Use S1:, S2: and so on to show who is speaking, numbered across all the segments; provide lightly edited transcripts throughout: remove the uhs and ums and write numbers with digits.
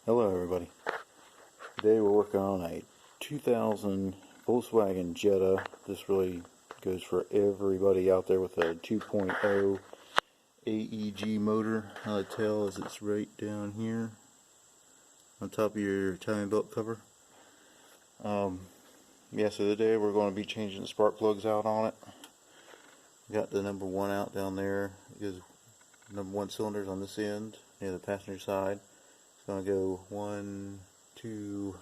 S1: Hello everybody. Today we're working on a 2000 Volkswagen Jetta. This really goes for everybody out there with a 2.0 AEG motor. How I tell is it's right down here on top of your timing belt cover. Yeah, so today we're going to be changing the spark plugs out on it. Got the number 1 out down there. It goes number 1 cylinders on this end near the passenger side. It's going to go 1, 2,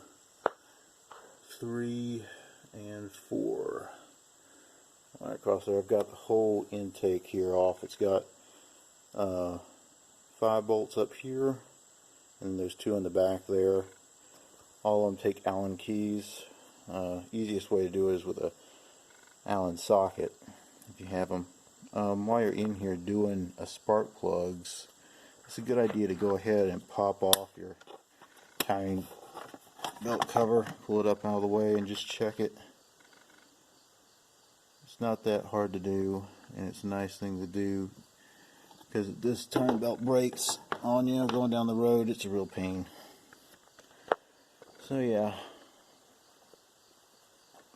S1: 3, and 4. Right across there. I've got the whole intake here off. It's got 5 bolts up here, and there's 2 in the back there. All of them take Allen keys. Easiest way to do it is with a Allen socket, if you have them. While you're in here doing a spark plugs, it's a good idea to go ahead and pop off your timing belt cover, pull it up out of the way, and just check it. It's not that hard to do, and it's a nice thing to do, because if this timing belt breaks on you going down the road, it's a real pain. So yeah,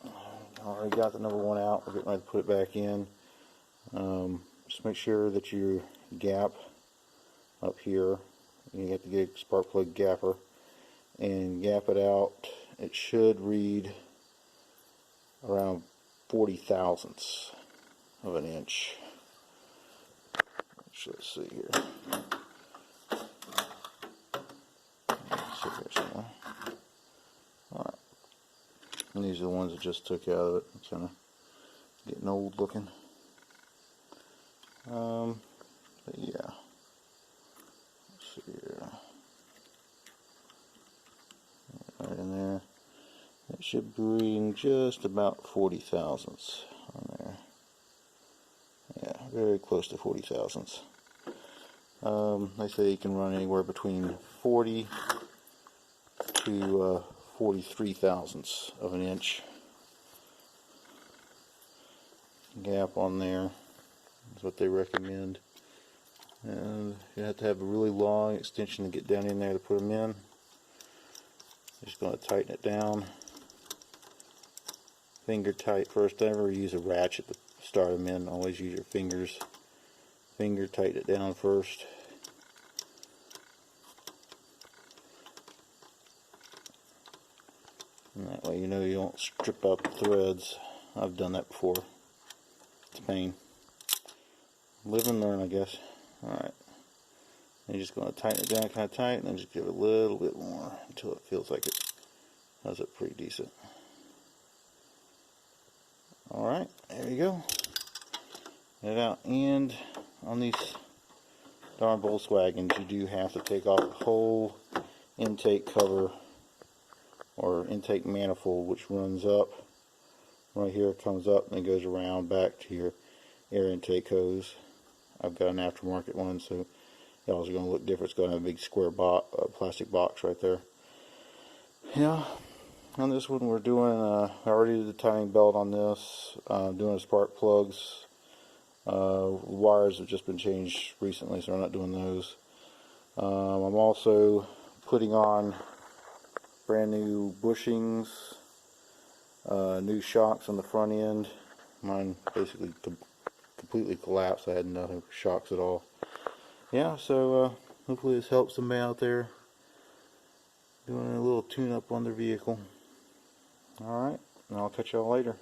S1: I already got the number 1 out. We're getting ready to put it back in. Just make sure that your gap up here, you have to get a spark plug gapper and gap it out. It should read around 40 thousandths of an inch. Let's see here. Alright. And these are the ones I just took out of it. It's kind of getting old looking. But yeah. Let's see here. Right in there. It should bring just about 40 thousandths on there. Yeah, very close to 40 thousandths. They say you can run anywhere between 40 to 43 thousandths of an inch gap on there is what they recommend. And you have to have a really long extension to get down in there to put them in. Just going to tighten it down. Finger tight first. Never use a ratchet to start them in. Always use your fingers. Finger tighten it down first. And that way you know you don't strip out the threads. I've done that before. It's a pain. Live and learn, I guess. Alright. You're just going to tighten it down kind of tight, and then just give it a little bit more until it feels like it does it pretty decent. Alright, there you go. Get it out. And on these darn Volkswagens, you do have to take off the whole intake cover or intake manifold, which runs up right here, comes up and then goes around back to your air intake hose. I've got an aftermarket one, so y'all's are going to look different. It's going to have a big square plastic box right there. Yeah, on this one we're doing, I already did the timing belt on this, doing spark plugs. Wires have just been changed recently, so I'm not doing those. I'm also putting on brand new bushings, new shocks on the front end. Mine basically completely collapsed. I had no shocks at all. Yeah, so hopefully this helps somebody out there doing a little tune-up on their vehicle. Alright, and I'll catch y'all later.